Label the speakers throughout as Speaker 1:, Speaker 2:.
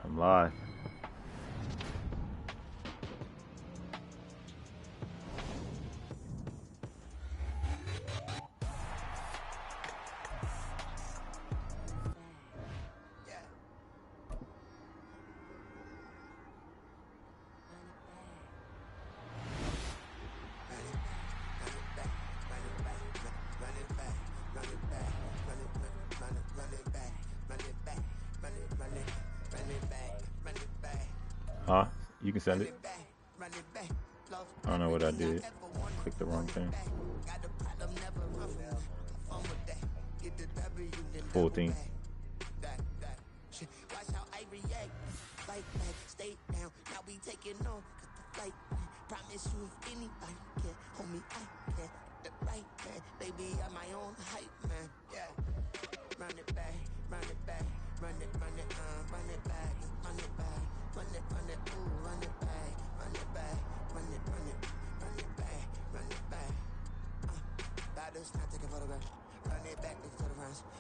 Speaker 1: I'm live. Huh? You can send it. I don't know what I did. Click the wrong thing. Full team.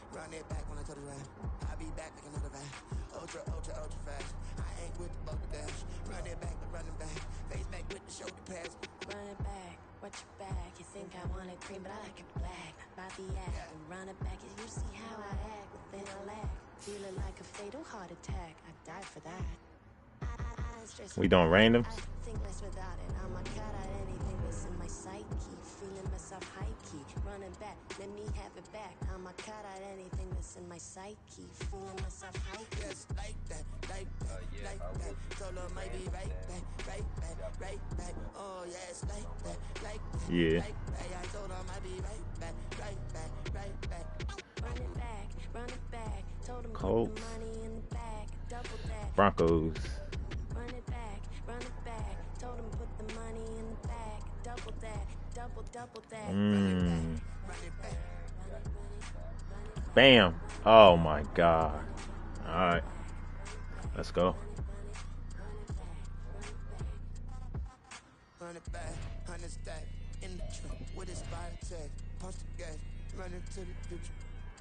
Speaker 2: Run it back when I turn around. I'll be back like another van. Ultra, ultra, ultra fast. I ain't with the boat dash. Run it back, but running back. Face back with the shoulder pads.
Speaker 3: Run it back, watch your back. You think I want it cream, but I like it black. About the act, and run it back. As you see how I act, within a lag. Feeling like a fatal heart attack. I die for that.
Speaker 1: We doing randoms?
Speaker 3: I think less without it. I'm a cut out anything that's in my psyche. Feeling myself high key. Running back, let me have it back. I'm a cut out anything that's in my psyche. Feeling myself high key.
Speaker 2: Yes, like that, like that, like that. Told her maybe right back, right back, right back. Oh yes, like that, like that.
Speaker 1: Yeah.
Speaker 2: Like that. I told her maybe right back, right back, right back.
Speaker 3: Run it back, run it back. Told him
Speaker 1: Colts.
Speaker 3: put the money in the bag. Double that.
Speaker 1: Broncos.
Speaker 3: Run it back, run it back. Told him put the money in the bag. Double that, double that.
Speaker 1: Bam. Oh my God. All right. Let's go.
Speaker 2: Run it back, 100 stack in the trunk with his fire tag. Punch the gas, run into the future.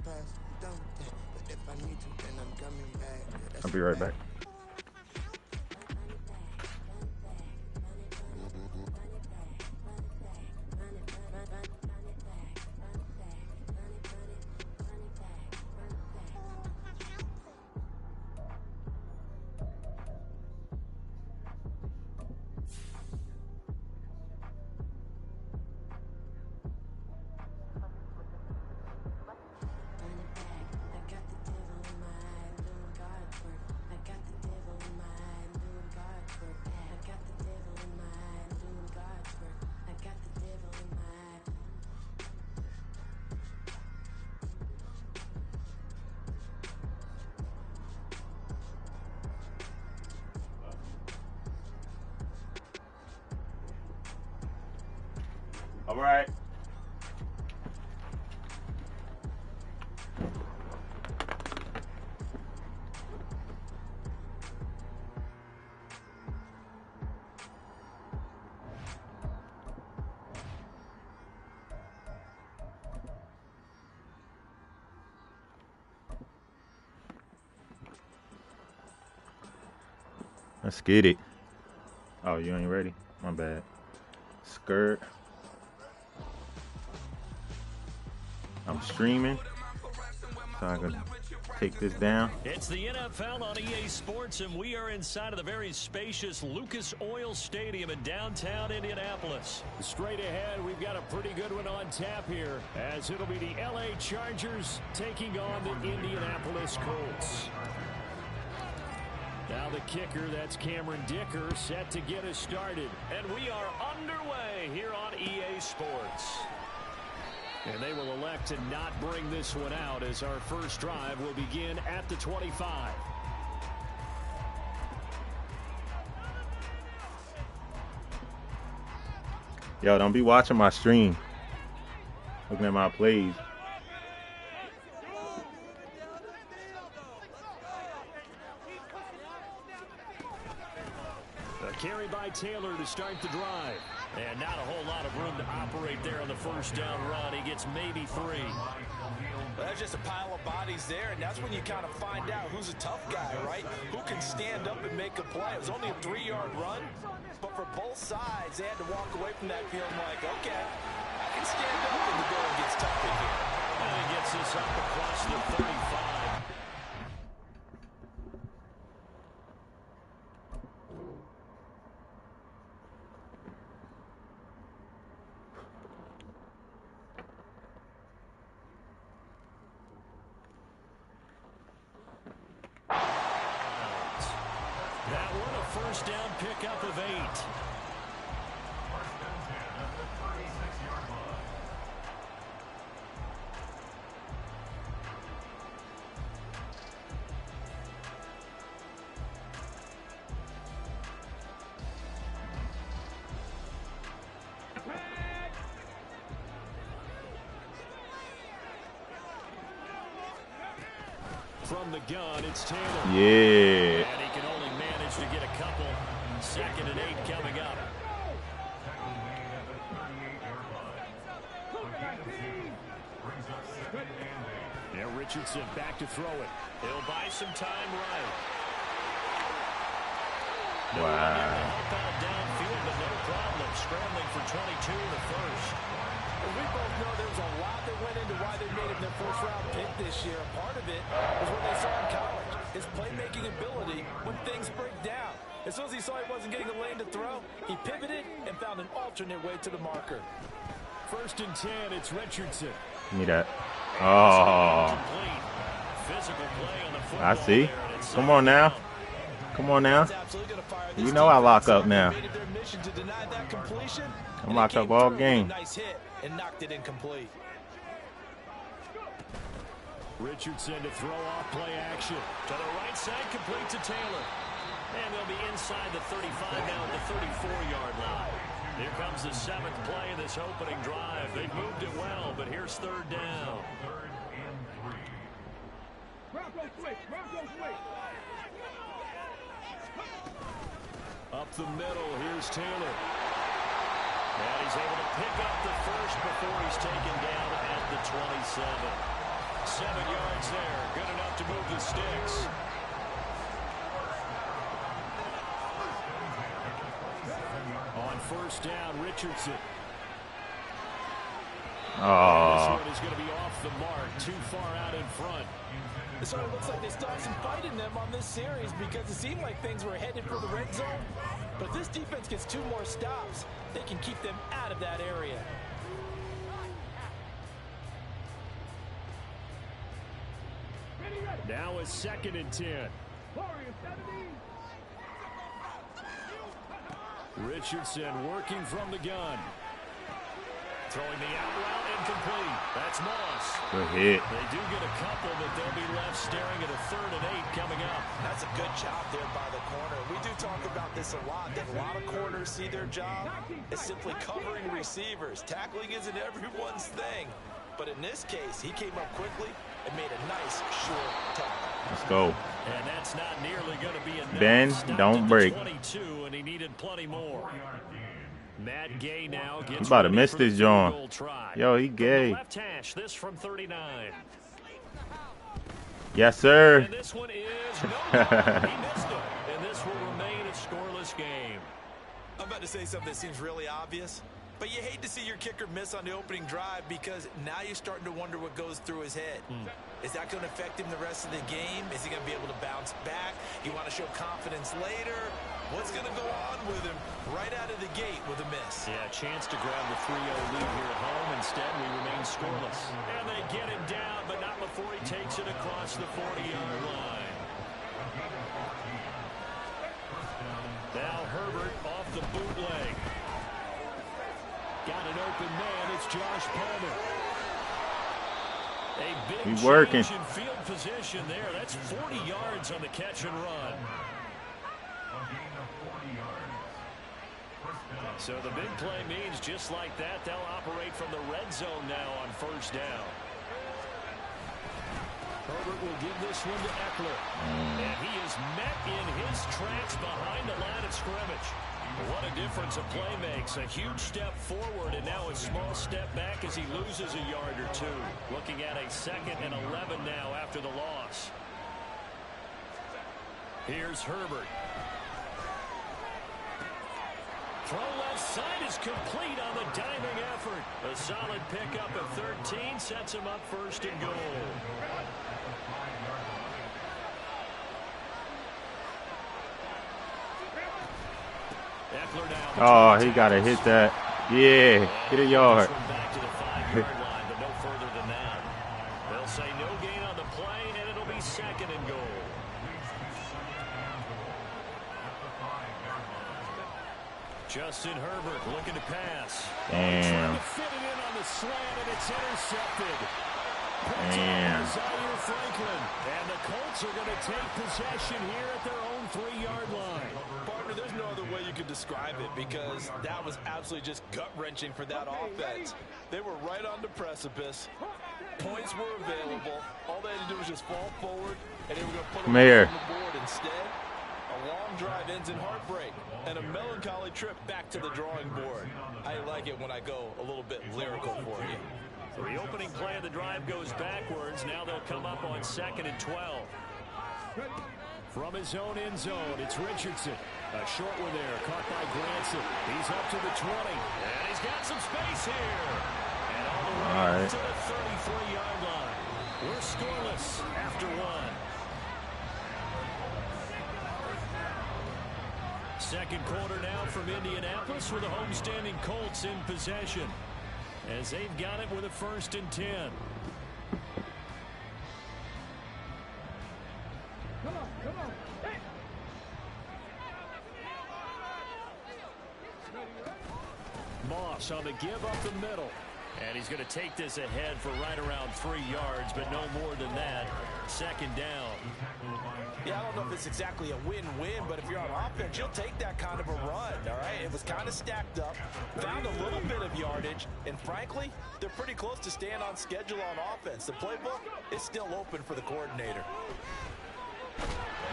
Speaker 2: Pass, I'm done with that. But if I need to, then I'm coming back. Yeah,
Speaker 1: I'll be right back. All right. Let's get it. Oh, you ain't ready? My bad. Skirt. I'm streaming, so I can take this down.
Speaker 4: It's the NFL on EA Sports, and we are inside of the very spacious Lucas Oil Stadium in downtown Indianapolis.
Speaker 5: Straight ahead, we've got a pretty good one on tap here, as it'll be the LA Chargers taking on the Indianapolis Colts. Now the kicker, that's Cameron Dicker, set to get us started.
Speaker 4: And we are underway here on EA Sports.
Speaker 5: And they will elect to not bring this one out, as our first drive will begin at the 25.
Speaker 1: Yo, don't be watching my stream. Looking at my plays.
Speaker 5: A carry by Taylor to start the drive.
Speaker 4: And not a whole lot of room to operate there on the first down run. He gets maybe 3.
Speaker 6: Well, there's just a pile of bodies there, and that's when you kind of find out who's a tough guy, right? Who can stand up and make a play. It was only a 3-yard run, but for both sides, they had to walk away from that feeling like, okay, I can stand up when the going gets tough in here.
Speaker 4: And he gets this up across the 35. That one a first down pickup of 8. From the gun, it's Taylor.
Speaker 1: Yeah.
Speaker 4: And he can only manage to get a couple. 2nd and 8 coming up. Now Richardson back to throw it. He'll buy some time right. No one there to help out downfield, but no problem. Scrambling for 22 in the first.
Speaker 6: And we both know there was a lot that went into why they made him their first-round pick this year. Part of it was what they saw in college, his playmaking ability when things break down. As soon as he saw he wasn't getting a lane to throw, he pivoted and found an alternate way to the marker.
Speaker 5: 1st and 10, it's Richardson.
Speaker 1: Give me that. Oh.
Speaker 4: Physical play on the football
Speaker 1: I see.
Speaker 4: there.
Speaker 1: Come on now. Come on now. You know I lock up now. I'm locked up all game.
Speaker 6: Nice hit and knocked it incomplete.
Speaker 5: Richardson to throw off play action.
Speaker 4: To the right side, complete to Taylor. And they'll be inside the 35 now at the 34-yard line. Here comes the 7th play of this opening drive. They've moved it well, but here's 3rd down.
Speaker 5: Up the middle, here's Taylor.
Speaker 4: And he's able to pick up the first before he's taken down at the 27. 7 yards there, good enough to move the sticks.
Speaker 5: On 1st down, Richardson.
Speaker 1: Oh.
Speaker 5: This one is going to be off the mark, too far out in front.
Speaker 6: It sort of looks like they still have some fight in them on this series because it seemed like things were headed for the red zone. But if this defense gets 2 more stops, they can keep them out of that area.
Speaker 5: Now a 2nd and 10. Richardson working from the gun.
Speaker 4: Throwing the out route incomplete. That's Moss.
Speaker 1: Good hit.
Speaker 4: They do get a couple, but they'll be left staring at a 3rd and 8 coming up.
Speaker 6: That's a good job there by the corner. We do talk about this a lot, that a lot of corners see their job as simply covering receivers. Tackling isn't everyone's thing. But in this case, he came up quickly and made a nice, short tackle.
Speaker 1: Let's go.
Speaker 4: And that's not nearly going to be enough.
Speaker 1: Ben, don't break.
Speaker 4: 22, and he needed plenty more. Matt Gay now gets
Speaker 1: You about to miss
Speaker 4: ready for
Speaker 1: this,
Speaker 4: the
Speaker 1: John.
Speaker 4: field goal try.
Speaker 1: Yo, he
Speaker 4: From
Speaker 1: gay.
Speaker 4: the left hash, this from 39.
Speaker 1: Yes, sir.
Speaker 4: And this one is no good. He missed it. And this will remain a scoreless game.
Speaker 6: I'm about to say something that seems really obvious, but you hate to see your kicker miss on the opening drive because now you're starting to wonder what goes through his head. Is that going to affect him the rest of the game? Is he going to be able to bounce back? You want to show confidence later? What's going to go on with him right out of the gate with a miss?
Speaker 4: Yeah, a chance to grab the 3-0 lead here at home. Instead, we remain scoreless. And they get him down, but not before he takes it across the 40-yard line. Now Herbert off the bootleg. Got an open man. It's Josh Palmer. A big
Speaker 1: He's working.
Speaker 4: change in field position there. That's 40 yards on the catch and run. So the big play means just like that, they'll operate from the red zone now on 1st down. Herbert will give this one to Eckler. And he is met in his tracks behind the line of scrimmage. What a difference a play makes. A huge step forward and now a small step back as he loses a yard or two. Looking at a 2nd and 11 now after the loss. Here's Herbert. Throw left side is complete on the diving effort. A solid pickup at 13 sets him up 1st and goal.
Speaker 1: Oh, he got to hit that. Yeah, get a yard.
Speaker 4: Back to the 5-yard line, but no further than that. They'll say no gain on the play, and it'll be 2nd and goal. Justin Herbert looking to pass.
Speaker 1: Damn.
Speaker 4: Trying to fit it in on the slant, and it's intercepted.
Speaker 1: Damn.
Speaker 4: Zaire Franklin. And the Colts are going to take possession here at their own 3-yard line.
Speaker 6: Partner, there's no other way you could describe it because that was absolutely just gut-wrenching for that offense. They were right on the precipice. Points were available. All they had to do was just fall forward, and they were going to put them on the board. Instead, a long drive ends in heartbreak and a melancholy trip back to the drawing board. I like it when I go a little bit lyrical for you.
Speaker 4: So the opening play of the drive goes backwards. Now they'll come up on 2nd and 12. From his own end zone, it's Richardson. A short one there, caught by Granson. He's up to the 20. And he's got some space here. And all the way to the 33-yard line. We're scoreless after 1. Second quarter now from Indianapolis with the homestanding Colts in possession, as they've got it with a 1st and 10. Come on. Hey. Moss on the give up the middle. And he's going to take this ahead for right around 3 yards, but no more than that. 2nd down.
Speaker 6: Yeah, I don't know if it's exactly a win-win, but if you're on offense, you'll take that kind of a run, all right? It was kind of stacked up, found a little bit of yardage, and frankly, they're pretty close to staying on schedule on offense. The playbook is still open for the coordinator.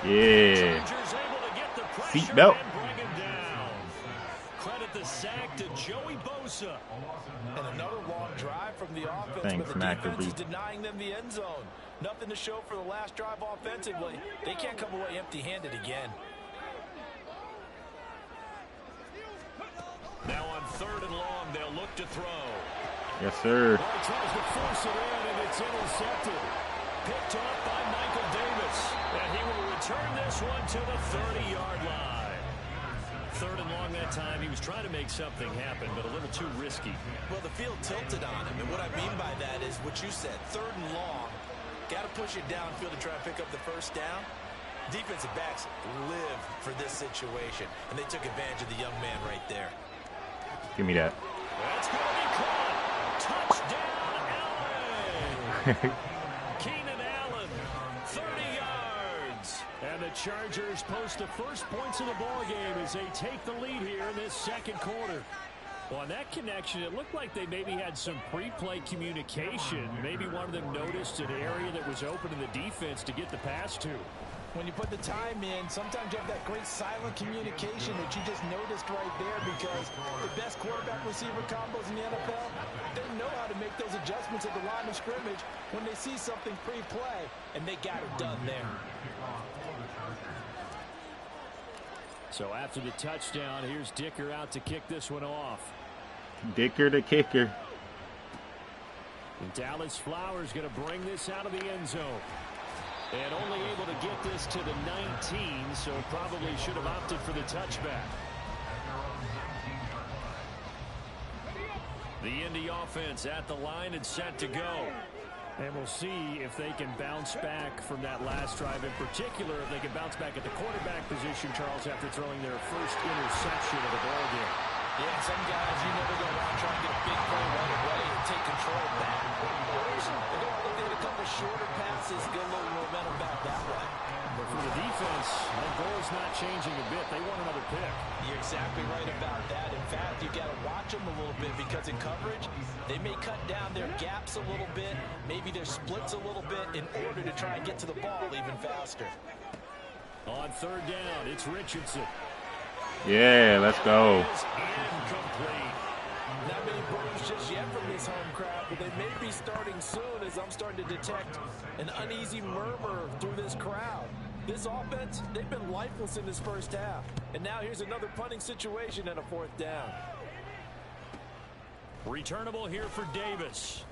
Speaker 1: Yeah. Seatbelt.
Speaker 4: Credit the sack to Joey Bosa.
Speaker 6: And another long drive from the offense,
Speaker 1: Thanks,
Speaker 6: but the defense
Speaker 1: Maccabi.
Speaker 6: is denying them the end zone. Nothing to show for the last drive offensively. They can't come away empty-handed again.
Speaker 4: Now on 3rd and long, they'll look to throw.
Speaker 1: Yes, sir.
Speaker 4: Well, he tries to force it in, and it's intercepted. Picked off by Michael Davis. And he will return this one to the 30-yard line. 3rd and long that time. He was trying to make something happen, but a little too risky.
Speaker 6: Well, the field tilted on him, and what I mean by that is what you said, 3rd and long. Got to push it downfield to try and pick up the 1st down. Defensive backs live for this situation, and they took advantage of the young man right there.
Speaker 1: Give me that.
Speaker 4: That's going to be caught. Touchdown, Allen. Keenan Allen, 30 yards. And the Chargers post the first points of the ball game as they take the lead here in this 2nd quarter. Well, on that connection, it looked like they maybe had some pre-play communication. Maybe one of them noticed an area that was open in the defense to get the pass to.
Speaker 6: When you put the time in, sometimes you have that great silent communication that you just noticed right there, because the best quarterback-receiver combos in the NFL, they know how to make those adjustments at the line of scrimmage when they see something pre-play, and they got it done there.
Speaker 5: So after the touchdown, here's Dicker out to kick this one off.
Speaker 1: Dicker the kicker.
Speaker 5: And Dallas Flowers going to bring this out of the end zone. And only able to get this to the 19, so probably should have opted for the touchback.
Speaker 4: The Indy offense at the line and set to go.
Speaker 5: And we'll see if they can bounce back from that last drive. In particular, if they can bounce back at the quarterback position, Charles, after throwing their first interception of the ball game.
Speaker 6: Yeah, some guys, you know, they're going to want to try and get a big play right away and take control of that. They're going to look at a couple of shorter passes, get a little momentum back that way.
Speaker 5: But for the defense, the goal's not changing a bit. They want another pick.
Speaker 6: You're exactly right about that. In fact, you've got to watch them a little bit, because in coverage, they may cut down their gaps a little bit, maybe their splits a little bit, in order to try and get to the ball even faster.
Speaker 5: On 3rd down, it's Richardson.
Speaker 1: Yeah, let's go.
Speaker 5: Not many boos just yet from this home crowd, but they may be starting soon as I'm starting to detect an uneasy murmur through this crowd. This offense, they've been lifeless in this first half. And now here's another punting situation and a 4th down.
Speaker 4: Returnable here for Davis.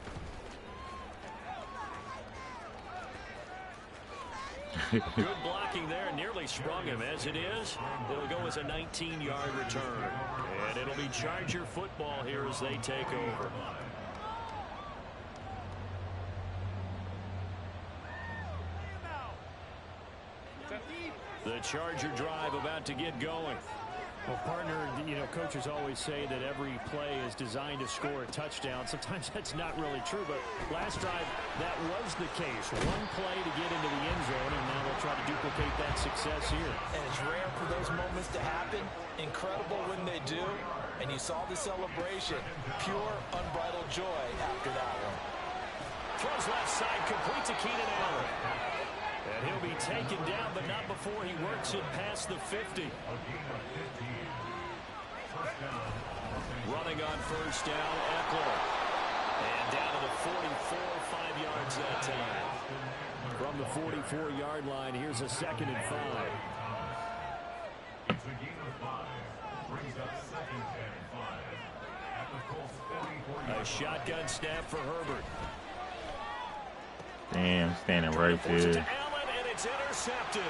Speaker 4: Good blocking there, nearly sprung him. As it is, it'll go as a 19-yard return. And it'll be Charger football here as they take over. The Charger drive about to get going.
Speaker 5: Well, partner, you know, coaches always say that every play is designed to score a touchdown. Sometimes that's not really true, but last drive, that was the case. One play to get into the end zone, and now they'll try to duplicate that success here.
Speaker 6: And it's rare for those moments to happen. Incredible when they do. And you saw the celebration. Pure, unbridled joy after that one.
Speaker 4: Throws left side, complete to Keenan Allen. And he'll be taken down, but not before he works it past the 50. Running on first down, Eckler. And down to the 44, 5 yards that time.
Speaker 5: From the 44-yard line, here's a 2nd and 5.
Speaker 4: A shotgun snap for Herbert.
Speaker 1: Damn, standing right there.
Speaker 4: Allen, and it's intercepted.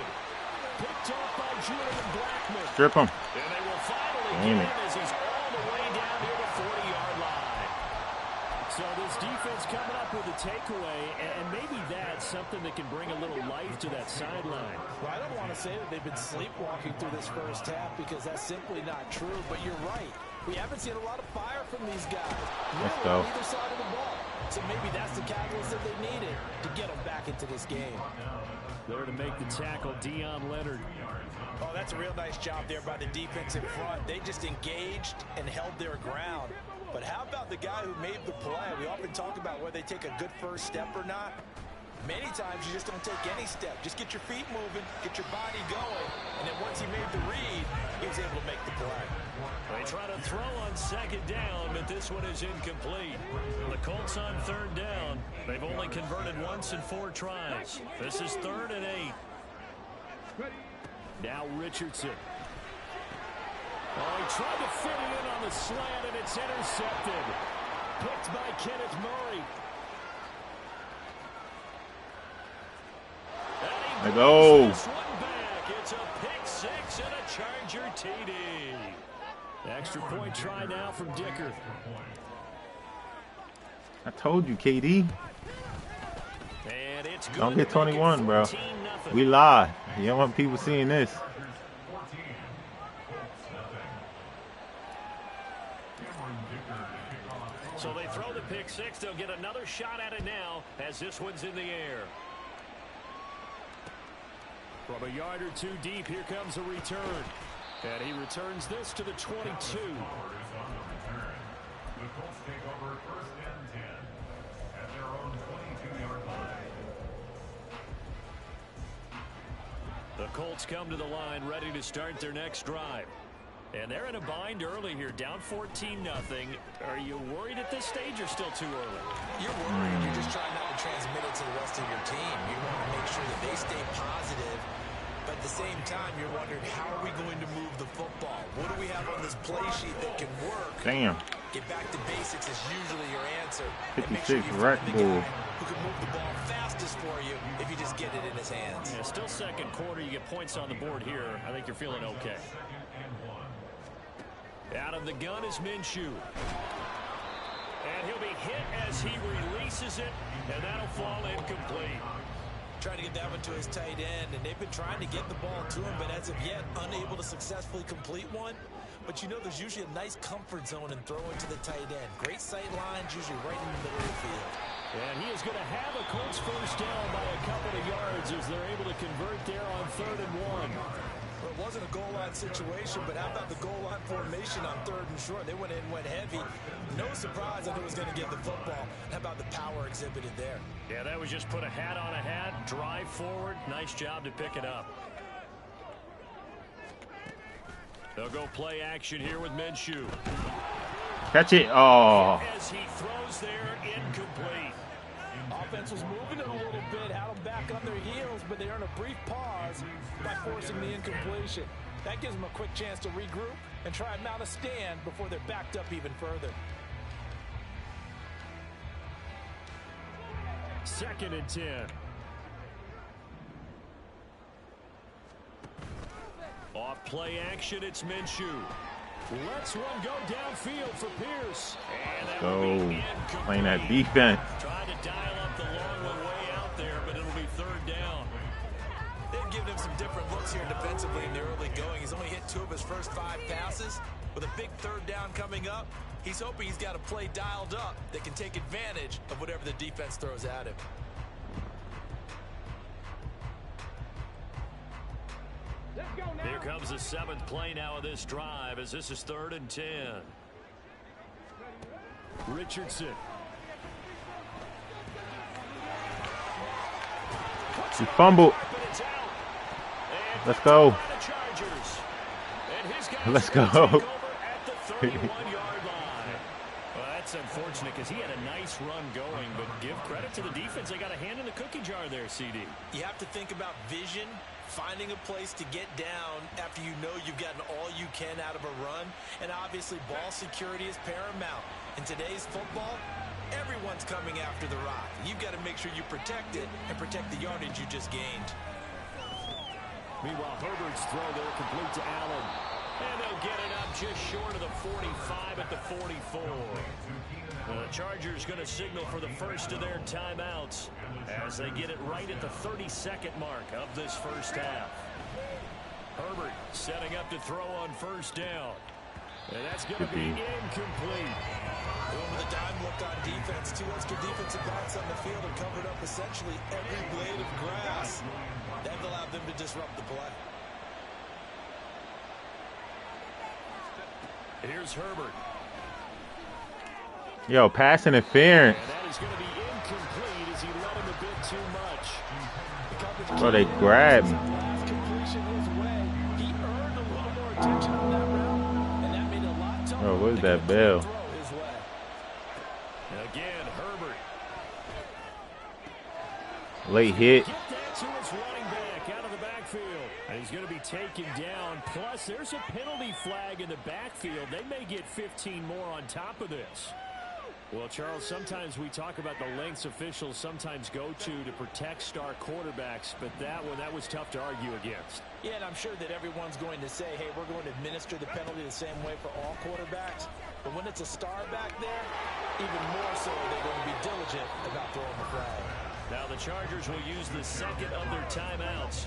Speaker 4: Picked off by Julian Blackmon.
Speaker 1: Strip him.
Speaker 4: And they will finally
Speaker 1: Damn
Speaker 4: get
Speaker 1: it.
Speaker 4: him as he's all the way down near the 40-yard line.
Speaker 5: So this defense coming up with a takeaway, and maybe that's something that can bring a little life to that sideline.
Speaker 6: Well, I don't want to say that they've been sleepwalking through this first half because that's simply not true, but you're right. We haven't seen a lot of fire from these guys.
Speaker 1: Let's
Speaker 6: Really,
Speaker 1: go.
Speaker 6: on either side of the ball. So maybe that's the catalyst that they needed to get them back into this game.
Speaker 5: There to make the tackle, Deion Leonard.
Speaker 6: Oh, that's a real nice job there by the defense in front. They just engaged and held their ground. But how about the guy who made the play? We often talk about whether they take a good first step or not. Many times you just don't take any step. Just get your feet moving, get your body going, and then once he made the read, he was able to make the play.
Speaker 4: They try to throw on 2nd down, but this one is incomplete. The Colts on 3rd down. They've only converted once in 4 tries. This is 3rd and 8.
Speaker 5: Now Richardson. Oh, he tried to fit it in on the slant, and it's intercepted. Picked by Kenneth Murray.
Speaker 1: Let's go.
Speaker 4: This one back. It's a pick 6 and a Charger TD.
Speaker 5: Extra point try now from Dicker.
Speaker 1: I told you, KD.
Speaker 4: And it's good.
Speaker 1: Don't get 21, bro. We live. You don't want people seeing this.
Speaker 4: So they throw the pick 6. They'll get another shot at it now as this one's in the air.
Speaker 5: From a yard or two deep, here comes a return. And he returns this to the 22.
Speaker 7: The Colts take over 1st and 10 at their own 22-yard line.
Speaker 4: The Colts come to the line ready to start their next drive. And they're in a bind early here, down 14-0. Are you worried at this stage or still too early?
Speaker 6: You're worried. You're just trying not to transmit it to the rest of your team. You want to make sure that they stay positive. But at the same time, you're wondering, how are we going to move the football? What do we have on this play sheet that can work?
Speaker 1: Damn.
Speaker 6: Get back to basics is usually your answer.
Speaker 1: 56 Red Bull.
Speaker 6: Who can move the ball fastest for you if you just get it in his hands.
Speaker 4: Yeah, still 2nd quarter. You get points on the board here. I think you're feeling okay. Out of the gun is Minshew. And he'll be hit as he releases it, and that'll fall incomplete.
Speaker 6: Trying to get that one to his tight end, and they've been trying to get the ball to him, but as of yet, unable to successfully complete one. But you know there's usually a nice comfort zone in throwing to the tight end. Great sight lines, usually right in the middle of the field.
Speaker 5: And he is going to have a Colts first down by a couple of yards as they're able to convert there on 3rd and 1.
Speaker 6: Well, it wasn't a goal line situation, but how about the goal line formation on 3rd and short? They went in, went heavy. No surprise that it was going to get the football. How about the power exhibited there?
Speaker 4: Yeah, that was just put a hat on a hat, drive forward. Nice job to pick it up. They'll go play action here with Minshew.
Speaker 1: Catch it. Oh.
Speaker 4: As he throws there, incomplete.
Speaker 5: Offense was moving it a little bit, had them back on their heels, but they earned a brief pause by forcing the incompletion. That gives them a quick chance to regroup and try and mount a stand before they're backed up even further.
Speaker 4: 2nd and 10. Off play action, it's Minshew. Lets one go downfield for Pierce. And that will be incomplete.
Speaker 1: Playing that defense.
Speaker 4: Trying to dial up the long one way out there, but it'll be 3rd down.
Speaker 6: They've given him some different looks here defensively in the early going. He's only hit 2 of his first 5 passes. With a big 3rd down coming up, he's hoping he's got a play dialed up that can take advantage of whatever the defense throws at him.
Speaker 4: Here comes the 7th play now of this drive as this is 3rd and 10. Richardson.
Speaker 1: He fumbled. Let's go. Let's go.
Speaker 4: Well, that's unfortunate because he had a nice run going, but give credit to the defense. They got a hand in the cookie jar there, CD.
Speaker 6: You have to think about vision, finding a place to get down after you know you've gotten all you can out of a run, and obviously ball security is paramount. In today's football, everyone's coming after the rock. You've got to make sure you protect it and protect the yardage you just gained.
Speaker 4: Meanwhile, Herbert's throw there complete to Allen. And they'll get it up just short of the 45 at the 44. The Chargers going to signal for the first of their timeouts as they get it right at the 32nd mark of this first half. Herbert setting up to throw on 1st down. And that's going to be incomplete.
Speaker 6: With a dime look on defense, 2 extra defensive backs on the field have covered up essentially every blade of grass. That allowed them to disrupt the play.
Speaker 4: Here's Herbert.
Speaker 1: Yo, pass interference.
Speaker 4: And that is going to be incomplete as he let him a bit too much.
Speaker 1: Oh, they grabbed him.
Speaker 5: Last completion his way. He earned a little more attention on that route, and that made it a lot tougher.
Speaker 1: Oh, what's that bell?
Speaker 4: Again, Herbert.
Speaker 1: Late hit.
Speaker 4: Get that to his running back out of the backfield. And he's going to be taken down. Plus, there's a penalty flag in the backfield. They may get 15 more on top of this. Well, Charles, sometimes we talk about the lengths officials sometimes go to protect star quarterbacks, but that was tough to argue against.
Speaker 5: Yeah, and I'm sure that everyone's going to say, hey, we're going to administer the penalty the same way for all quarterbacks. But when it's a star back there, even more so they're going to be diligent about throwing the flag.
Speaker 4: Now the Chargers will use the 2nd of their timeouts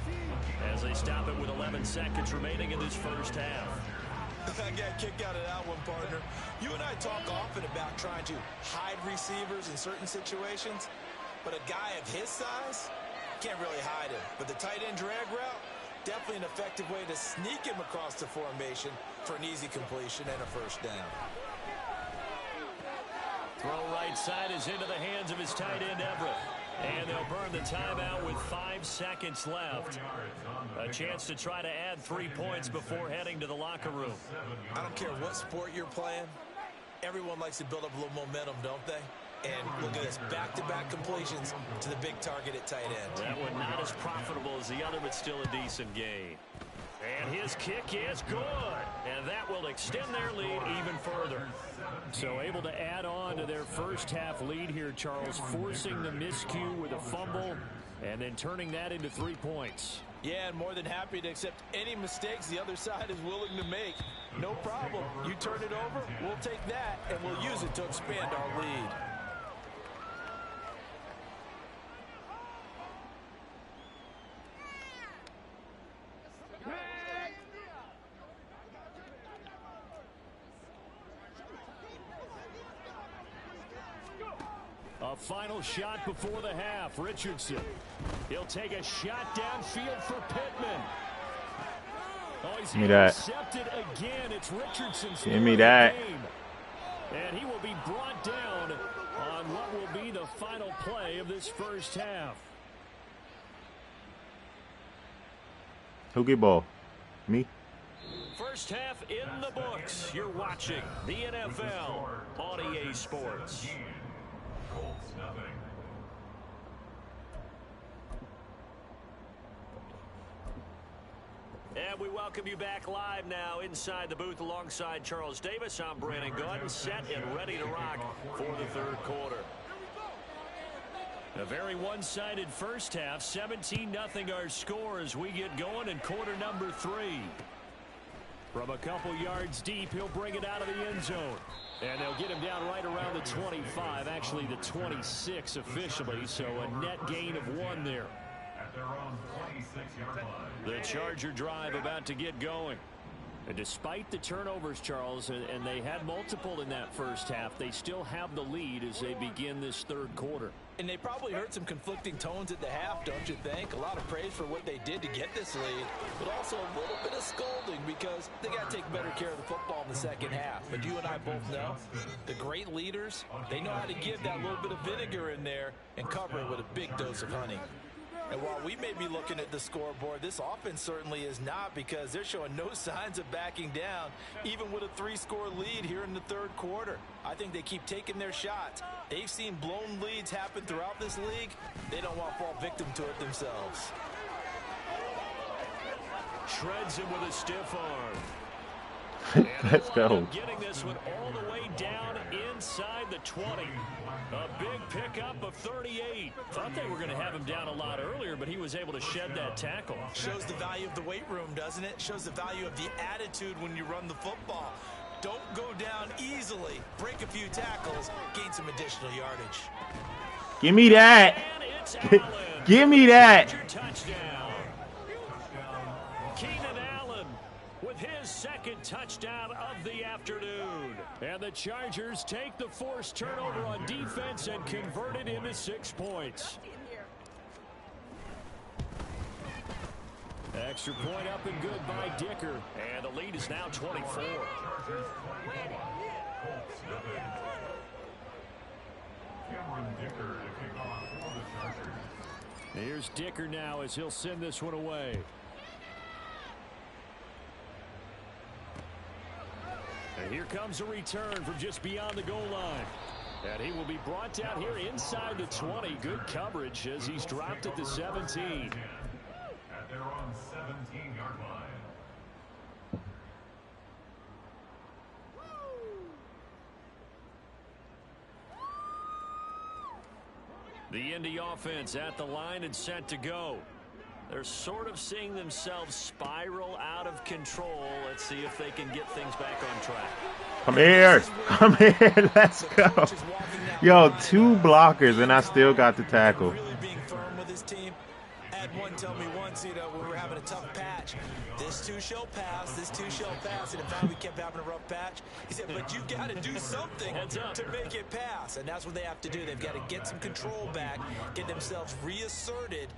Speaker 4: as they stop it with 11 seconds remaining in this first half.
Speaker 6: I got a kick out of that one, partner. You and I talk often about trying to hide receivers in certain situations, but a guy of his size can't really hide him. But the tight end drag route, definitely an effective way to sneak him across the formation for an easy completion and a 1st down.
Speaker 4: Throw right side is into the hands of his tight end, Everett. And they'll burn the timeout with 5 seconds left. A chance to try to add 3 points before heading to the locker room.
Speaker 6: I don't care what sport you're playing. Everyone likes to build up a little momentum, don't they? And look at this, back-to-back completions to the big target at tight end.
Speaker 4: That one not as profitable as the other, but still a decent gain. And his kick is good. And that will extend their lead even further. So able to add on to their first half lead here, Charles, forcing the miscue with a fumble and then turning that into 3 points.
Speaker 5: Yeah, and more than happy to accept any mistakes the other side is willing to make. No problem. You turn it over, we'll take that, and we'll use it to expand our lead.
Speaker 4: A final shot before the half. Richardson. He'll take a shot downfield for Pittman. Oh, he's intercepted again. It's Richardson's
Speaker 1: Give me that.
Speaker 4: game. And he will be brought down on what will be the final play of this first half.
Speaker 1: Who get ball? Me?
Speaker 4: First half in the books. You're watching the NFL on EA Sports.
Speaker 7: Colts nothing.
Speaker 4: And we welcome you back live now inside the booth alongside Charles Davis. I'm Brandon Gordon, set and ready to rock for the third quarter. A very one-sided first half, 17-0 our score as we get going in quarter number 3. From a couple yards deep, he'll bring it out of the end zone. And they'll get him down right around the 25, actually the 26 officially, so a net gain of 1 there.
Speaker 7: At their own 26-yard line.
Speaker 4: The Charger drive about to get going. And despite the turnovers, Charles, and they had multiple in that first half, they still have the lead as they begin this third quarter.
Speaker 5: And they probably heard some conflicting tones at the half, don't you think? A lot of praise for what they did to get this lead, but also a little bit of scolding because they got to take better care of the football in the second half. But you and I both know the great leaders, they know how to give that little bit of vinegar in there and cover it with a big dose of honey. And while we may be looking at the scoreboard, this offense certainly is not, because they're showing no signs of backing down, even with a 3-score lead here in the third quarter. I think they keep taking their shots. They've seen blown leads happen throughout this league. They don't want to fall victim to it themselves.
Speaker 4: Shreds him with a stiff arm.
Speaker 1: Let's go.
Speaker 4: Getting this one all the way down inside the 20. A big pickup of 38. Thought they were going to have him down a lot earlier, but he was able to shed that tackle.
Speaker 6: Shows the value of the weight room, doesn't it? Shows the value of the attitude when you run the football. Don't go down easily. Break a few tackles. Gain some additional yardage.
Speaker 1: Give me that. Give me that.
Speaker 4: Touchdown. Keenan Allen with his second touchdown of the afternoon. And the Chargers take the forced turnover on defense and convert it into 6 points. Extra point up and good by Dicker. And the lead is now 24. Here's Dicker now as he'll send this one away. And here comes a return from just beyond the goal line. And he will be brought down here inside the 20. Good coverage as he's dropped at the 17.
Speaker 7: At their own 17-yard line.
Speaker 4: The Indy offense at the line and set to go. They're sort of seeing themselves spiral out of control. Let's see if they can get things back on track.
Speaker 1: Come here. Come here. Let's go. Yo, 2 blockers, and I still got the tackle.
Speaker 6: Really being firm with his team. I had one tell me once, you know, when we were having a tough patch, this too shall pass, this too shall pass. And in fact, we kept having a rough patch. He said, but you got to do something to make it pass. And that's what they have to do. They've got to get some control back, get themselves reasserted,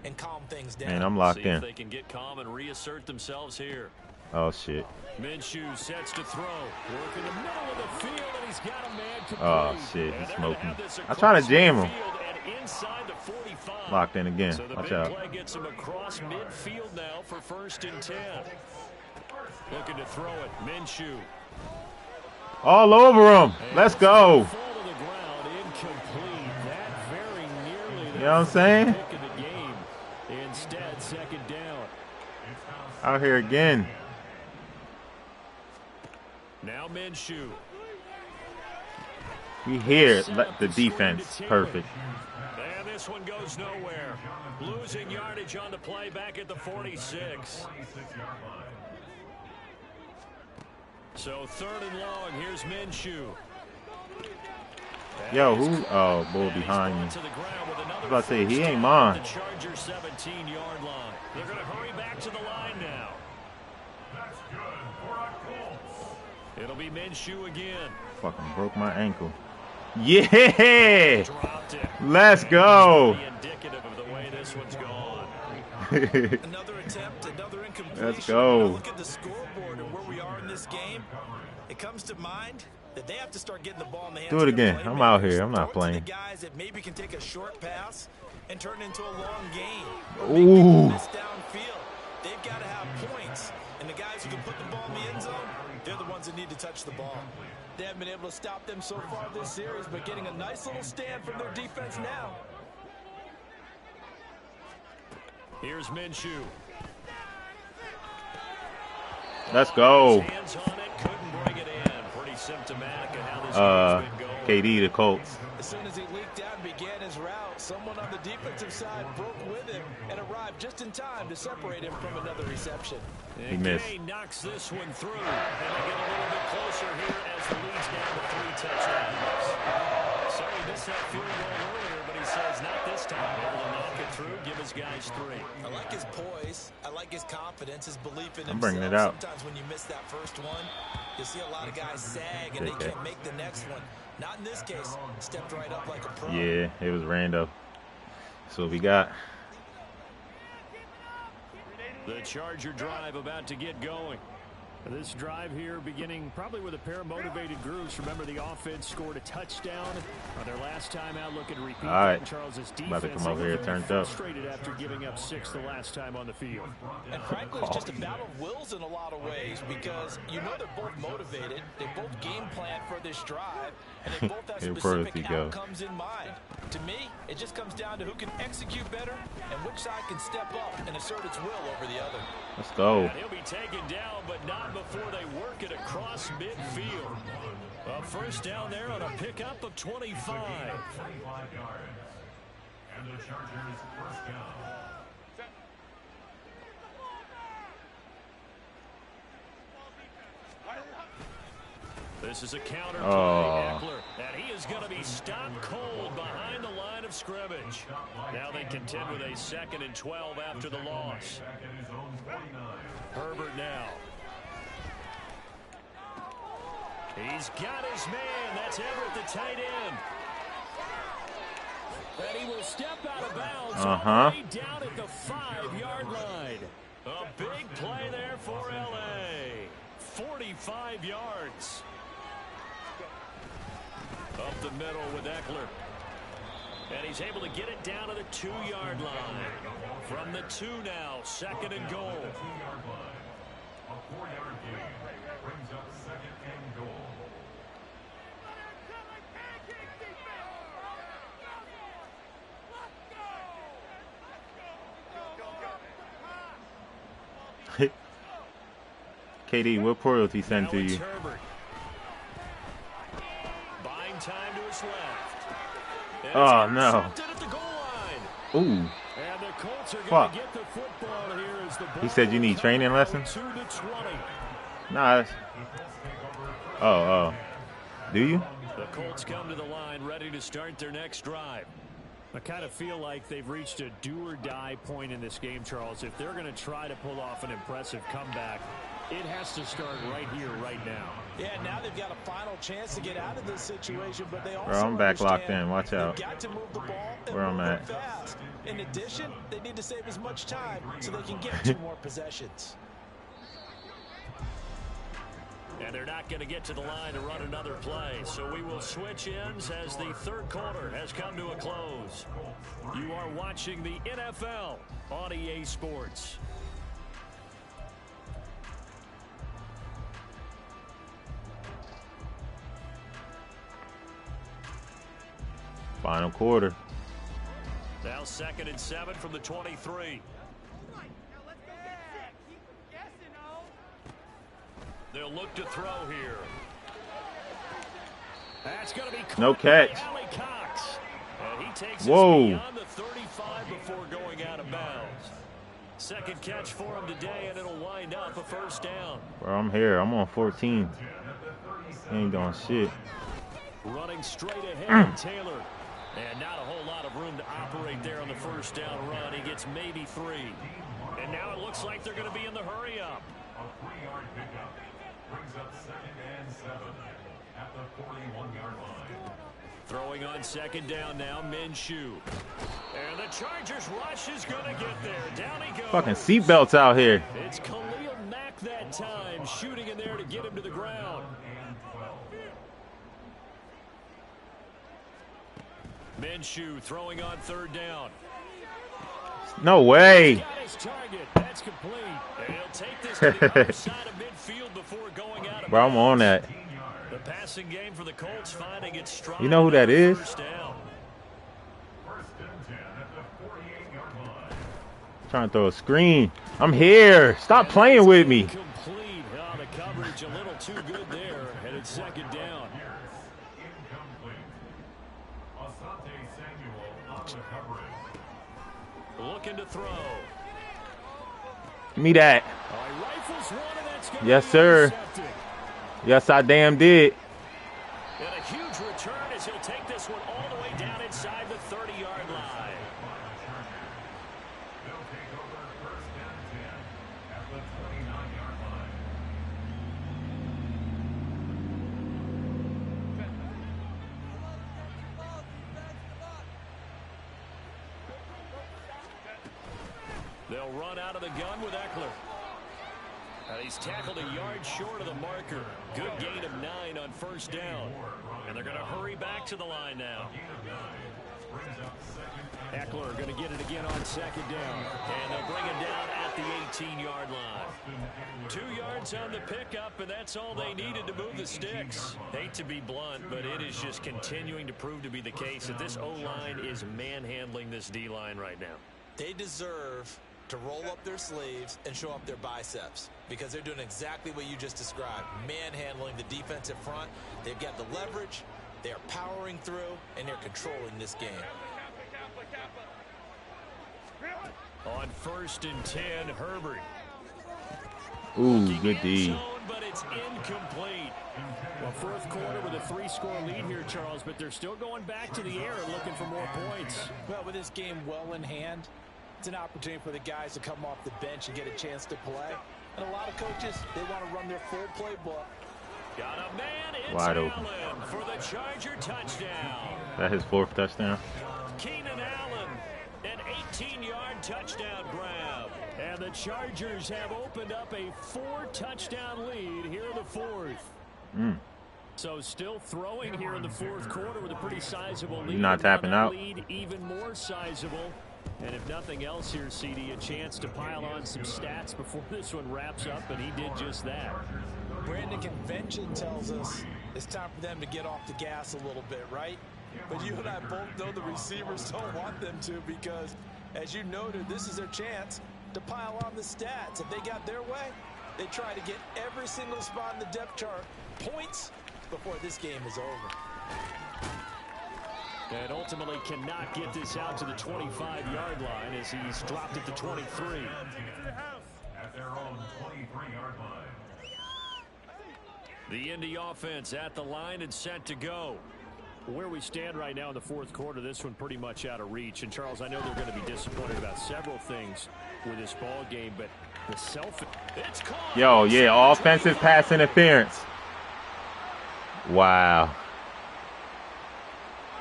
Speaker 6: and calm things down.
Speaker 1: Man, I'm locked in.
Speaker 4: If they can get calm and reassert themselves here.
Speaker 1: Oh, shit.
Speaker 4: Minshew sets to throw. Work in the middle of the field, and he's got a man complete.
Speaker 1: Oh, shit. He's smoking. I try to jam him.
Speaker 4: Inside the 45.
Speaker 1: Locked in again.
Speaker 4: So the
Speaker 1: Watch
Speaker 4: big
Speaker 1: out.
Speaker 4: play gets him across midfield now for 1st and 10. Looking to throw it. Minshew.
Speaker 1: All over him. Let's go.
Speaker 4: Fall to the ground, incomplete. That very nearly.
Speaker 1: You know what I'm saying?
Speaker 4: Pick of the game. Instead, 2nd down.
Speaker 1: Out here again.
Speaker 4: Now Minshew.
Speaker 1: We here. The defense. Perfect.
Speaker 4: And this one goes nowhere. Losing yardage on the play back at the 46. So 3rd and long. Here's Minshew.
Speaker 1: Yo, who? Oh, bull behind me. I was about to say, he ain't mine.
Speaker 4: The Charger 17-yard line. They're going to hurry back to the line now.
Speaker 7: That's good for a Colts.
Speaker 4: It'll be Minshew again.
Speaker 1: Fucking broke my ankle. Yeah!
Speaker 4: Dropped it.
Speaker 1: Let's go.
Speaker 4: Indicative of the way this one's gone.
Speaker 6: Another attempt, another incompletion.
Speaker 1: Let's go.
Speaker 6: Look at the scoreboard and where we are in this game. It comes to mind that they have to start getting the ball in the hands
Speaker 1: Do it
Speaker 6: of their
Speaker 1: again. I'm out here. I'm
Speaker 6: playmakers.
Speaker 1: not playing.
Speaker 6: The guys that maybe can take a short pass and turn it into a long game.
Speaker 1: Ooh.
Speaker 6: Miss downfield. they've got to have points. And the guys who can put the ball in the end zone, they're the ones that need to touch the ball.
Speaker 5: They haven't been able to stop them so far this series, but getting a nice little stand from their defense now.
Speaker 4: Here's Minshew.
Speaker 1: Let's go.
Speaker 4: Hands on it, couldn't bring it in. Pretty symptomatic of how this game's been going.
Speaker 1: KD, the Colts.
Speaker 5: As soon as he leaked out and began his route, someone on the defensive side broke with him and arrived just in time to separate him from another reception.
Speaker 1: He missed.
Speaker 4: Gay knocks this one through, and they get a little bit closer here as the lead's down to 3 touchdowns. So he missed that field goal earlier, but he says not this time. Able to knock it through, give his guys 3.
Speaker 6: I like his poise. I like his confidence, his belief in himself.
Speaker 1: I'm bringing it out.
Speaker 6: Sometimes when you miss that first one, you see a lot of guys sag and they can't make the next one. Not in this case. Stepped right up like a pro.
Speaker 1: Yeah, it was random. That's what we got.
Speaker 4: The Charger drive about to get going. This drive here beginning probably with a pair of motivated groups. Remember, the offense scored a touchdown on their last time out. Look at repeat.
Speaker 1: All right.
Speaker 4: Charles's defense
Speaker 1: about to come over here turned up.
Speaker 4: Frustrated after giving up 6 the last time on the field.
Speaker 5: And frankly, it's just a battle of wills in a lot of ways because you know they're both motivated. They both game plan for this drive, and they both have specific outcomes in mind. To me, it just comes down to who can execute better and which side can step up and assert its will over the other.
Speaker 1: Let's go.
Speaker 4: And he'll be taken down, but not before they work it across midfield. A first down there on a pickup of 25.
Speaker 7: 25 yards. And the Chargers first down.
Speaker 4: This is a counter play, Eckler, and he is going to be stopped cold behind the line of scrimmage. Now they contend with a 2nd and 12 after the loss. Herbert now. He's got his man. That's Everett, the tight end. And he will step out of bounds all the way down at the 5-yard line. A big play there for L.A. 45 yards. Up the middle with Eckler. And he's able to get it down to the 2-yard line. From the 2 now, 2nd and goal.
Speaker 7: A 4-yard gain brings up 2nd and goal.
Speaker 1: KD, what royalty sent to you?
Speaker 4: Herbert. Buying time to his left.
Speaker 1: Oh, no. Ooh.
Speaker 4: And the Colts are going to get the football here as the
Speaker 1: He said you need training lessons? Nah. Oh. Do you?
Speaker 4: The Colts come to the line ready to start their next drive. I kind of feel like they've reached a do-or-die point in this game, Charles. If they're going to try to pull off an impressive comeback, it has to start right here, right now.
Speaker 5: Yeah, now they've got a final chance to get out of this situation, but they also
Speaker 1: Bro, I'm back locked in. Watch out.
Speaker 5: Got to move the ball and
Speaker 1: where I'm
Speaker 5: move
Speaker 1: at.
Speaker 5: Fast. In addition, they need to save as much time so they can get 2 more possessions.
Speaker 4: And they're not going to get to the line to run another play. So we will switch ends as the 3rd quarter has come to a close. You are watching the NFL on EA Sports.
Speaker 1: Final quarter.
Speaker 4: Now 2nd and 7 from the 23. They'll look to throw here. That's going to be
Speaker 1: no catch.
Speaker 4: Cox. And he takes
Speaker 1: Whoa.
Speaker 4: beyond the 35 before going out of bounds. 2nd catch for him today, and it'll wind up a first down.
Speaker 1: Bro, I'm here. I'm on 14. Ain't doing shit.
Speaker 4: Running straight ahead, Taylor. And not a whole lot of room to operate there on the first down run. He gets maybe 3. And now it looks like they're going to be in the hurry up.
Speaker 7: A 3-yard pickup brings up 2nd and 7 at the 41-yard line.
Speaker 4: Throwing on 2nd down now, Minshew. And the Chargers rush is going to get there. Down he goes.
Speaker 1: Fucking seatbelts out here.
Speaker 4: It's Khalil Mack that time, shooting in there to get him to the ground. Minshew throwing on 3rd down.
Speaker 1: No way.
Speaker 4: Got his target. That's complete. And he'll take this to the other side of midfield before going out of
Speaker 1: Bro, I'm on that.
Speaker 4: The passing game for the Colts finding its stride.
Speaker 1: You know who that is?
Speaker 4: First down.
Speaker 1: Trying to throw a screen. I'm here. Stop playing with me.
Speaker 4: Complete. Oh, the coverage a little too good there. And it's second down. Looking to throw.
Speaker 1: Give me that. Yes, sir. Yes, I damn did.
Speaker 4: And a huge return as he'll take this one all the way down inside the 30-yard line.
Speaker 7: They'll take over first and 10 at the 29-yard line.
Speaker 4: They'll run out of the gun with Eckler. He's tackled a yard short of the marker. Good gain of 9 on first down. And they're going to hurry back to the line now. Eckler going to get it again on second down. And they'll bring him down at the 18-yard line. 2 yards on the pickup, and that's all they needed to move the sticks. Hate to be blunt, but it is just continuing to prove to be the case that this O-line is manhandling this D-line right now.
Speaker 6: They deserve to roll up their sleeves and show up their biceps because they're doing exactly what you just described, manhandling the defensive front. They've got the leverage, they're powering through, and they're controlling this game.
Speaker 4: On first and 10, Herbert.
Speaker 1: Ooh, good D.
Speaker 4: Zone, but it's incomplete. Well, fourth quarter with a 3-score lead here, Charles, but they're still going back to the air and looking for more points.
Speaker 5: Well, with this game well in hand, it's an opportunity for the guys to come off the bench and get a chance to play. And a lot of coaches, they want to run their full playbook.
Speaker 4: Got a man, it's
Speaker 1: Wide open.
Speaker 4: Allen for the Charger touchdown.
Speaker 1: That his 4th touchdown.
Speaker 4: Keenan Allen, an 18-yard touchdown grab. And the Chargers have opened up a 4-touchdown lead here in the 4th. So still throwing here in the 4th quarter with a pretty sizable lead.
Speaker 1: You're not tapping out.
Speaker 4: Lead even more sizable. And if nothing else here, CD, a chance to pile on some stats before this one wraps up, and he did just that.
Speaker 5: Brandon, convention tells us it's time for them to get off the gas a little bit, right? But you and I both know the receivers don't want them to because, as you noted, this is their chance to pile on the stats. If they got their way, they try to get every single spot in the depth chart points before this game is over.
Speaker 4: And ultimately cannot get this out to the 25-yard line as he's dropped it to 23.
Speaker 7: At their own 23-yard line.
Speaker 4: The Indy offense at the line and set to go. Where we stand right now in the 4th quarter, this one pretty much out of reach. And, Charles, I know they're going to be disappointed about several things with this ball game, but the it's called.
Speaker 1: Yo, yeah, offensive pass interference. Wow.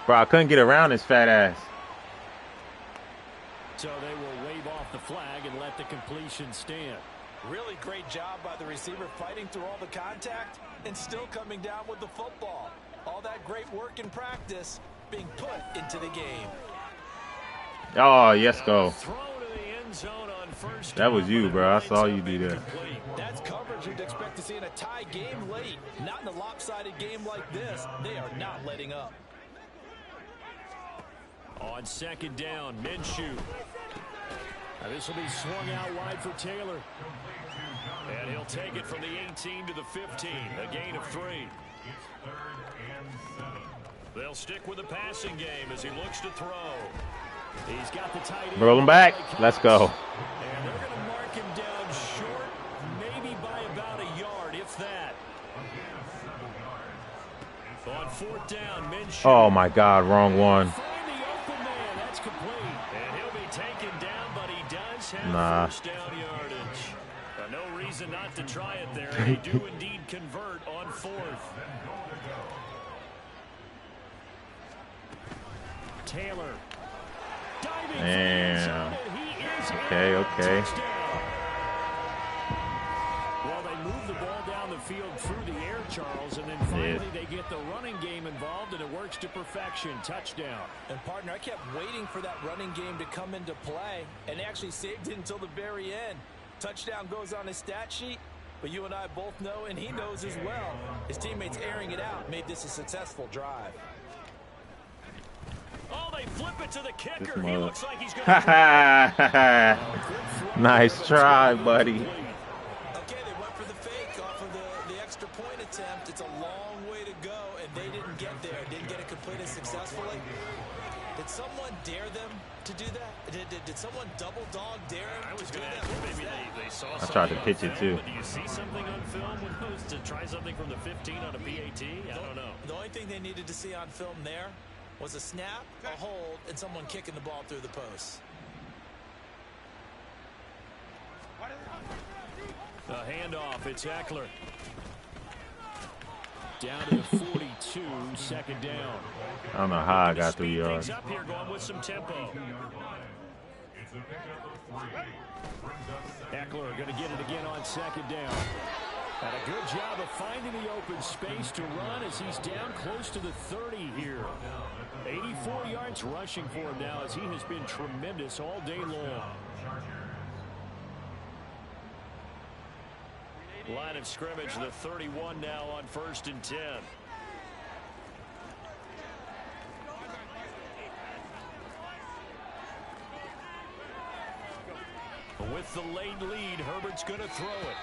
Speaker 1: Bro, I couldn't get around his fat ass.
Speaker 4: So they will wave off the flag and let the completion stand.
Speaker 5: Really great job by the receiver fighting through all the contact and still coming down with the football. All that great work in practice being put into the game.
Speaker 1: Oh, yes, go.
Speaker 4: Throw to the end zone on first
Speaker 1: That was
Speaker 4: down,
Speaker 1: you,
Speaker 4: but it
Speaker 1: bro. I
Speaker 4: winds
Speaker 1: saw
Speaker 4: up
Speaker 1: you do that.
Speaker 4: incomplete.
Speaker 5: That's coverage you'd expect to see in a tie game late. Not in a lopsided game like this. They are not letting up.
Speaker 4: On second down, Minshew. Now this will be swung out wide for Taylor. And he'll take it from the 18 to the 15, a gain of 3. They'll stick with the passing game as he looks to throw. He's got the tight end.
Speaker 1: Roll him back. Let's go.
Speaker 4: And they're going to mark him down short, maybe by about a yard, if that. On fourth down, Minshew.
Speaker 1: Oh, my God. Wrong one.
Speaker 4: Find the open man. That's complete. And he'll be taken down, but he does have
Speaker 1: Nah.
Speaker 4: first down yardage. No reason not to try it there. They do indeed convert on fourth. Taylor. Diving
Speaker 1: Damn. Okay, okay.
Speaker 4: Well, they move the ball down the field through the air, Charles, and then finally they get the running game involved, and it works to perfection. Touchdown.
Speaker 5: And, partner, I kept waiting for that running game to come into play, and actually saved it until the very end. Touchdown goes on his stat sheet, but you and I both know, and he knows as well, his teammates airing it out made this a successful drive.
Speaker 4: Oh, they flip it to the kicker. He looks like he's going to...
Speaker 1: Nice try, buddy.
Speaker 6: Okay, they went for the fake off of the extra point attempt. It's a long way to go, and they didn't get there. Didn't get it completed successfully. Did someone dare them to do that? Did someone double dog dare them?
Speaker 4: I was going to ask you, maybe they saw something.
Speaker 1: I tried to pitch it too.
Speaker 4: Do you see something on film when those to try something from the 15 on a PAT? I don't know.
Speaker 6: The only thing they needed to see on film there was a snap, a hold, and someone kicking the ball through the post.
Speaker 4: A handoff. It's Eckler. Down to the 42, second down.
Speaker 1: I don't know how I got 3 yards.
Speaker 4: Up here, going with some tempo. Eckler going to get it again on second down. And a good job of finding the open space to run as he's down close to the 30 here. 84 yards rushing for him now as he has been tremendous all day long. Line of scrimmage, the 31 now on 1st and 10. With the late lead, Herbert's going to throw it.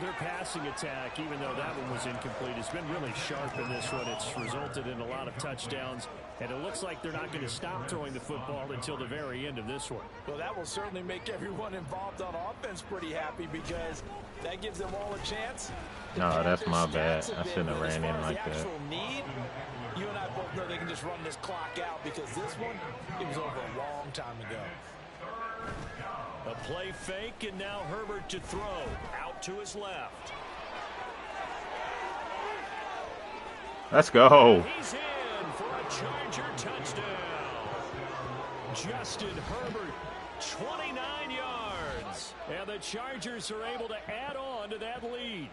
Speaker 4: Their passing attack, even though that one was incomplete, has been really sharp in this one. It's resulted in a lot of touchdowns, and it looks like they're not going to stop throwing the football until the very end of this one.
Speaker 5: Well, that will certainly make everyone involved on offense pretty happy because that gives them all a chance.
Speaker 1: No, that's my bad. I shouldn't have ran in like that.
Speaker 5: Need, you and I both know they can just run this clock out because this one, it was over a long time ago.
Speaker 4: A play fake, and now Herbert to throw. Out to his left.
Speaker 1: Let's go.
Speaker 4: He's in for a Charger touchdown. Justin Herbert, 29 yards. And the Chargers are able to add on to that lead.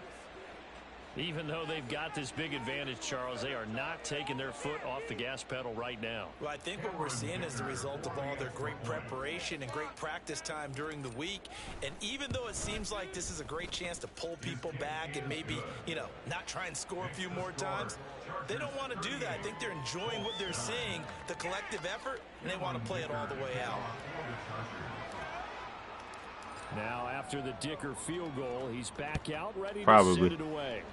Speaker 4: Even though they've got this big advantage, Charles, they are not taking their foot off the gas pedal right now.
Speaker 6: Well, I think what we're seeing is the result of all their great preparation and great practice time during the week. And even though it seems like this is a great chance to pull people back and maybe, not try and score a few more times, they don't want to do that. I think they're enjoying what they're seeing, the collective effort, and they want to play it all the way out.
Speaker 4: Now, after the Dicker field goal, he's back out, ready
Speaker 1: Probably
Speaker 4: to send it away.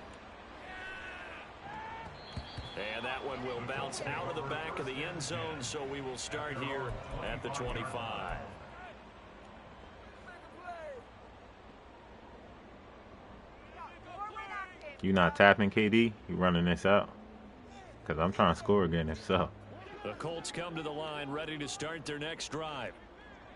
Speaker 4: And that one will bounce out of the back of the end zone, so we will start here at the 25.
Speaker 1: You not tapping, KD? You running this out? Because I'm trying to score again, if so.
Speaker 4: The Colts come to the line, ready to start their next drive.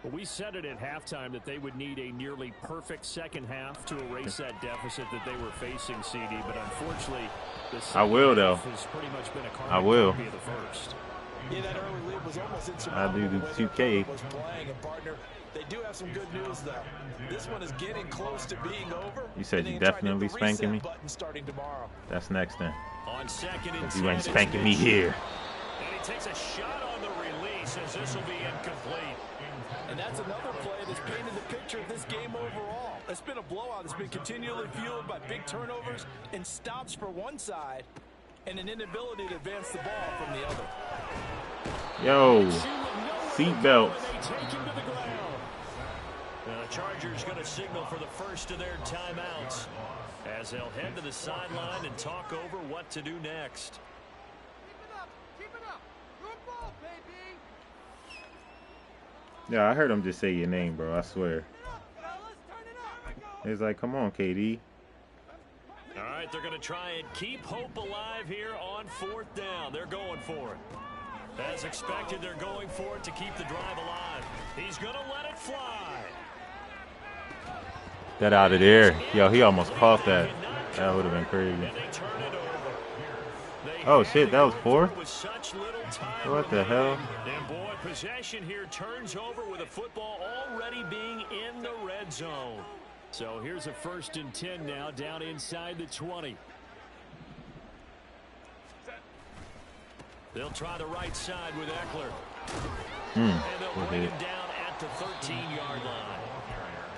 Speaker 4: Well, we said it at halftime that they would need a nearly perfect second half to erase that deficit that they were facing, CD. But unfortunately, the
Speaker 1: I will, though.
Speaker 4: has pretty much been a
Speaker 1: I will.
Speaker 4: copy of the first.
Speaker 5: Yeah, that early lead was almost
Speaker 1: I do the 2K.
Speaker 5: Was playing a partner. They do have some good news, though. This one is getting close to being over.
Speaker 1: You said you definitely spanking me?
Speaker 5: Starting tomorrow.
Speaker 1: That's next then.
Speaker 4: On second and
Speaker 1: 10, you ain't spanking me here.
Speaker 4: And he takes a shot on the release as this will be incomplete.
Speaker 5: And that's another play that's painted the picture of this game overall. It's been a blowout. It's been continually fueled by big turnovers and stops for one side and an inability to advance the ball from the other.
Speaker 1: Yo, seatbelts.
Speaker 4: The Chargers going to signal for the first of their timeouts as they'll head to the sideline and talk over what to do next.
Speaker 1: Yeah, I heard him just say your name, bro. I swear. It's like, come on, KD.
Speaker 4: All right, they're going to try and keep hope alive here on 4th down. They're going for it. As expected, they're going for it to keep the drive alive. He's going to let it fly.
Speaker 1: Get out of there. Yo, he almost caught that. That would have been crazy. Oh, shit, that was 4th? What the hell?
Speaker 4: And boy, possession here turns over with a football already being in the red zone. So here's a 1st and 10 now down inside the 20. They'll try the right side with Eckler. And they'll bring him down at the 13-yard line.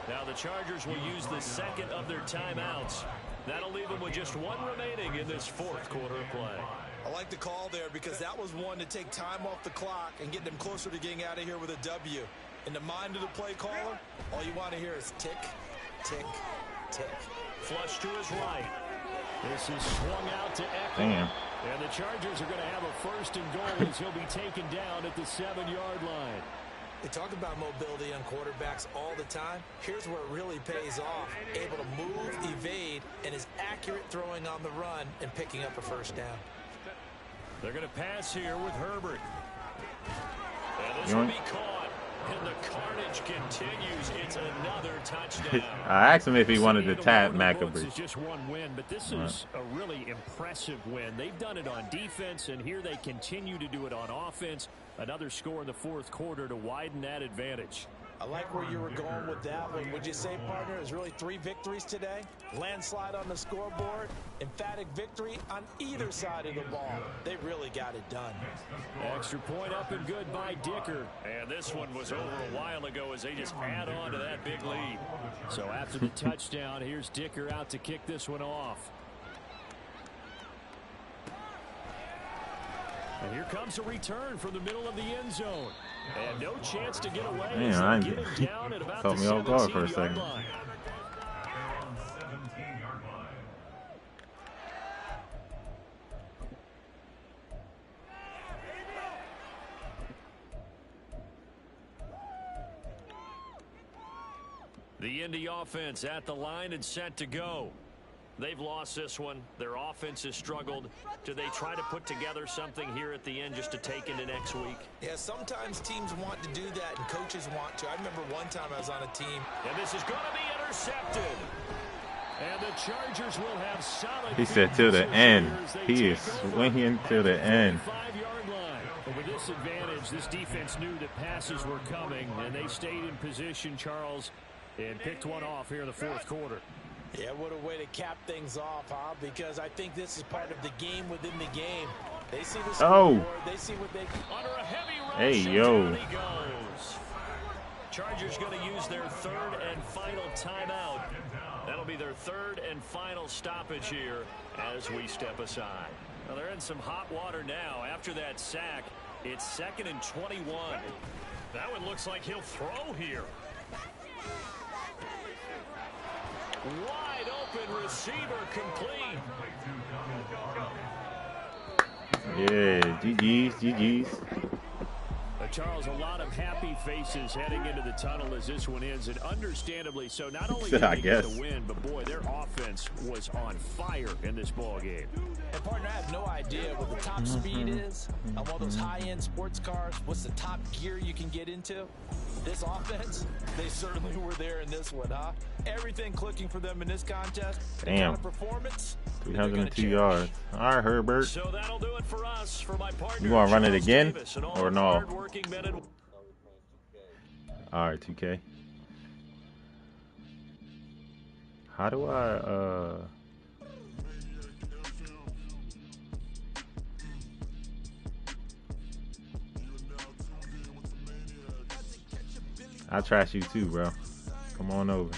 Speaker 4: Now the Chargers will use the second of their timeouts. That'll leave them with just one remaining in this fourth quarter of play.
Speaker 6: I like the call there because that was one to take time off the clock and get them closer to getting out of here with a W. In the mind of the play caller, all you want to hear is tick, tick, tick.
Speaker 4: Flush to his right. This is swung out to Eckler.
Speaker 1: Damn.
Speaker 4: And the Chargers are going to have a first and goal as he'll be taken down at the 7-yard line.
Speaker 6: They talk about mobility on quarterbacks all the time. Here's where it really pays off. Able to move, evade, and is accurate throwing on the run and picking up a first down.
Speaker 4: They're going to pass here with Herbert. And this will be caught. And the carnage continues. It's another touchdown.
Speaker 1: I asked him if he wanted to tap McAbry.
Speaker 4: It's just one win, but this is a really impressive win. They've done it on defense, and here they continue to do it on offense. Another score in the fourth quarter to widen that advantage.
Speaker 5: I like where you were going with that one. Would you say, partner, is really 3 victories today? Landslide on the scoreboard, emphatic victory on either side of the ball. They really got it done.
Speaker 4: Extra point up and good by Dicker. And this one was over a while ago as they just add on to that big lead. So after the touchdown, here's Dicker out to kick this one off. And here comes a return from the middle of the end zone. And no chance to get away.
Speaker 1: Man,
Speaker 4: Get him down at about
Speaker 1: caught me off guard for a second.
Speaker 4: line. The Indy offense at the line and set to go. They've lost this one. Their offense has struggled. Do they try to put together something here at the end just to take into next week?
Speaker 6: Yeah, sometimes teams want to do that and coaches want to. I remember one time I was on a team.
Speaker 4: And this is going to be intercepted. And the Chargers will have solid.
Speaker 1: He said to the end. He is swinging to the end.
Speaker 4: 5-yard line. But with this advantage, this defense knew that passes were coming, and they stayed in position, Charles, and picked one off here in the fourth quarter.
Speaker 5: Yeah, what a way to cap things off, huh? Because I think this is part of the game within the game. They see the scoreboard, they see what they
Speaker 4: under a heavy rush.
Speaker 1: Hey, yo.
Speaker 4: Down he goes. Chargers going to use their third and final timeout. That'll be their third and final stoppage here as we step aside. Now they're in some hot water now. After that sack, it's 2nd and 21. That one looks like he'll throw here. Wide open receiver complete.
Speaker 1: Yeah, GG's.
Speaker 4: Charles, a lot of happy faces heading into the tunnel as this one ends, and understandably so. Not only did they get the win, but boy, their offense was on fire in this ball game.
Speaker 5: And partner, I have no idea what the top speed is on one of those high-end sports cars. What's the top gear you can get into? This offense, they certainly were there in this one, huh? Everything clicking for them in this contest.
Speaker 1: Damn.
Speaker 5: Kind of performance.
Speaker 1: 302 yards. All right, Herbert.
Speaker 4: So that'll do it for us. For my partner,
Speaker 1: You want to run it again or no? All right, 2K. How do I trash you too, bro. Come on over.